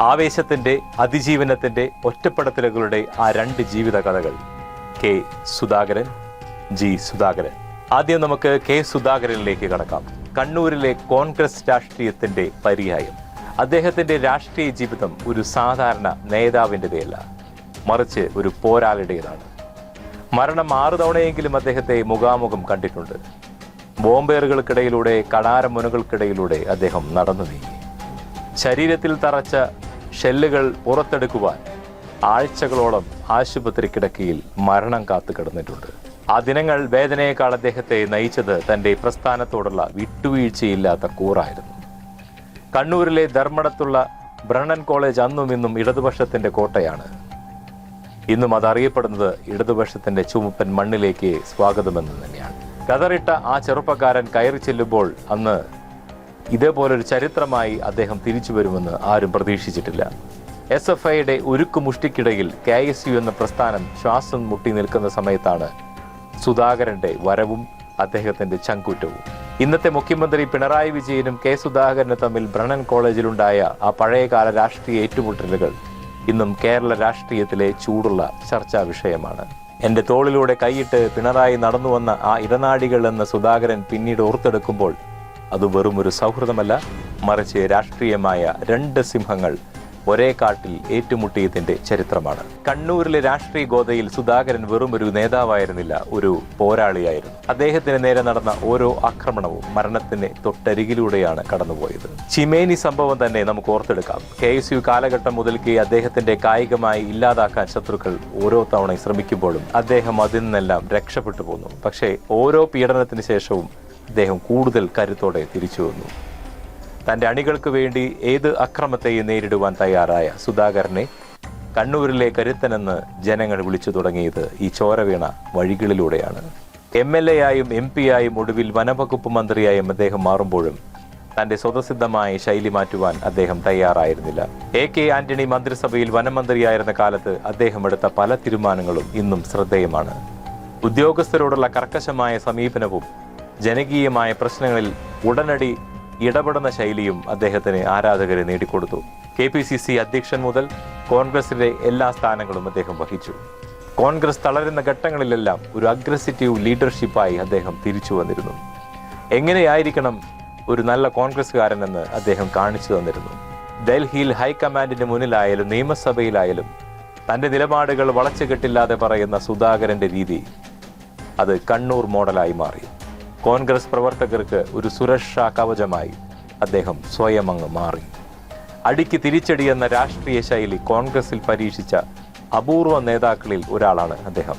ആവേശത്തിന്റെ, അതിജീവനത്തിന്റെ, ഒറ്റപ്പെടുത്തലുകളുടെ ആ രണ്ട് ജീവിത കഥകൾ. K Sudhakaran, G Sudhakaran. ആദ്യം നമുക്ക് കെ സുധാകരനിലേക്ക് കടക്കാം. കണ്ണൂരിലെ കോൺഗ്രസ് രാഷ്ട്രീയത്തിന്റെ പര്യായം. അദ്ദേഹത്തിന്റെ രാഷ്ട്രീയ ജീവിതം ഒരു സാധാരണ നേതാവിൻ്റെതല്ല, മറിച്ച് ഒരു പോരാളിയുടേതാണ്. മരണം 6 തവണയെങ്കിലും അദ്ദേഹത്തെ മുഖാമുഖം കണ്ടിട്ടുണ്ട്. ബോംബേറുകൾക്കിടയിലൂടെ, കടാരമുനകൾക്കിടയിലൂടെ അദ്ദേഹം നടന്നു നീങ്ങി. ശരീരത്തിൽ തറച്ച ഷെല്ലുകൾ പുറത്തെടുക്കുവാൻ ആഴ്ചകളോളം ആശുപത്രി കിടക്കയിൽ മരണം കാത്തു കിടന്നിട്ടുണ്ട്. ആ ദിനങ്ങൾ വേദനയേക്കാൾ അദ്ദേഹത്തെ നയിച്ചത് തന്റെ പ്രസ്ഥാനത്തോടുള്ള വിട്ടുവീഴ്ചയില്ലാത്ത കൂറായിരുന്നു. കണ്ണൂരിലെ ധർമ്മടത്തുള്ള ബ്രണ്ണൻ കോളേജ് അന്നും ഇന്നും ഇടതുപക്ഷത്തിന്റെ കോട്ടയാണ്. ഇന്നും അതറിയപ്പെടുന്നത് ഇടതുപക്ഷത്തിന്റെ ചുമപ്പൻ മണ്ണിലേക്ക് സ്വാഗതമെന്ന് തന്നെയാണ്. കതറിട്ട ആ ചെറുപ്പക്കാരൻ കയറി ചെല്ലുമ്പോൾ അന്ന് ഇതേപോലൊരു ചരിത്രമായി അദ്ദേഹം തിരിച്ചു വരുമെന്ന് ആരും പ്രതീക്ഷിച്ചിട്ടില്ല. SFIയുടെ ഉരുക്കുമുഷ്ടിക്കിടയിൽ KSU എന്ന പ്രസ്ഥാനം ശ്വാസം മുട്ടി നിൽക്കുന്ന സമയത്താണ് സുധാകരന്റെ വരവും അദ്ദേഹത്തിന്റെ ചങ്കൂറ്റവും. ഇന്നത്തെ മുഖ്യമന്ത്രി പിണറായി വിജയനും കെ സുധാകരനും തമ്മിൽ ബ്രണ്ണൻ കോളേജിലുണ്ടായ ആ പഴയകാല രാഷ്ട്രീയ ഏറ്റുമുട്ടലുകൾ ഇന്നും കേരള രാഷ്ട്രീയത്തിലെ ചൂടുള്ള ചർച്ചാ വിഷയമാണ്. എന്റെ തോളിലൂടെ കൈയിട്ട് പിണറായി നടന്നു വന്ന ആ ഇടനാടികൾ എന്ന സുധാകരൻ പിന്നീട് ഓർത്തെടുക്കുമ്പോൾ അത് വെറും ഒരു സൗഹൃദമല്ല, മറിച്ച് രാഷ്ട്രീയമായ 2 സിംഹങ്ങൾ ഒരേ കാട്ടിൽ ഏറ്റുമുട്ടിയതിന്റെ ചരിത്രമാണ്. കണ്ണൂരിലെ രാഷ്ട്രീയ ഗോതയിൽ സുധാകരൻ വെറും ഒരു നേതാവായിരുന്നില്ല, ഒരു പോരാളിയായിരുന്നു. അദ്ദേഹത്തിന് നേരെ നടന്ന ഓരോ ആക്രമണവും മരണത്തിന് തൊട്ടരികിലൂടെയാണ് കടന്നുപോയത്. ചിമേനി സംഭവം തന്നെ നമുക്ക് ഓർത്തെടുക്കാം. KSU കാലഘട്ടം മുതൽക്കേ അദ്ദേഹത്തിന്റെ കായികമായി ഇല്ലാതാക്കാൻ ശത്രുക്കൾ ഓരോ തവണ ശ്രമിക്കുമ്പോഴും അദ്ദേഹം അതിൽ നിന്നെല്ലാം രക്ഷപ്പെട്ടു പോന്നു. പക്ഷേ ഓരോ പീഡനത്തിന് ശേഷവും അദ്ദേഹം കൂടുതൽ കരുത്തോടെ തിരിച്ചു വന്നു. തന്റെ അണികൾക്ക് വേണ്ടി ഏത് അക്രമത്തെയും നേരിടുവാൻ തയ്യാറായ സുധാകരനെ കണ്ണൂരിലെ കരുത്തനെന്ന് ജനങ്ങൾ വിളിച്ചു തുടങ്ങിയത് ഈ ചോരവീണ വഴികളിലൂടെയാണ്. MLA ആയും MP ആയും ഒടുവിൽ വനവകുപ്പ് മന്ത്രിയായും അദ്ദേഹം മാറുമ്പോഴും തന്റെ സ്വതസിദ്ധമായ ശൈലി മാറ്റുവാൻ അദ്ദേഹം തയ്യാറായിരുന്നില്ല. AK ആന്റണി മന്ത്രിസഭയിൽ വനമന്ത്രിയായിരുന്ന കാലത്ത് അദ്ദേഹം എടുത്ത പല തീരുമാനങ്ങളും ഇന്നും ശ്രദ്ധേയമാണ്. ഉദ്യോഗസ്ഥരോടുള്ള കർക്കശമായ സമീപനവും ജനകീയമായ പ്രശ്നങ്ങളിൽ ഉടനടി ഇടപെടുന്ന ശൈലിയും അദ്ദേഹത്തിന് ആരാധകരെ നേടിക്കൊടുത്തു. KPCC അധ്യക്ഷൻ മുതൽ കോൺഗ്രസിലെ എല്ലാ സ്ഥാനങ്ങളും അദ്ദേഹം വഹിച്ചു. കോൺഗ്രസ് തളരുന്ന ഘട്ടങ്ങളിലെല്ലാം ഒരു അഗ്രസീവ് ലീഡർഷിപ്പായി അദ്ദേഹം തിരിച്ചു വന്നിരുന്നു. എങ്ങനെയായിരിക്കണം ഒരു നല്ല കോൺഗ്രസ്സുകാരനെന്ന് അദ്ദേഹം കാണിച്ചു തന്നിരുന്നു. ഡൽഹിയിൽ ഹൈക്കമാൻഡിന്റെ മുന്നിലായാലും നിയമസഭയിലായാലും തന്റെ നിലപാടുകൾ വളച്ചുകെട്ടില്ലാതെ പറയുന്ന സുധാകരന്റെ രീതി അത് കണ്ണൂർ മോഡലായി മാറി. കോൺഗ്രസ് പ്രവർത്തകർക്ക് ഒരു സുരക്ഷാ കവചമായി അദ്ദേഹം സ്വയം അങ്ങ് മാറി. അടിക്ക് തിരിച്ചടി എന്ന രാഷ്ട്രീയ ശൈലി കോൺഗ്രസിൽ പരീക്ഷിച്ച അപൂർവ നേതാക്കളിൽ ഒരാളാണ് അദ്ദേഹം.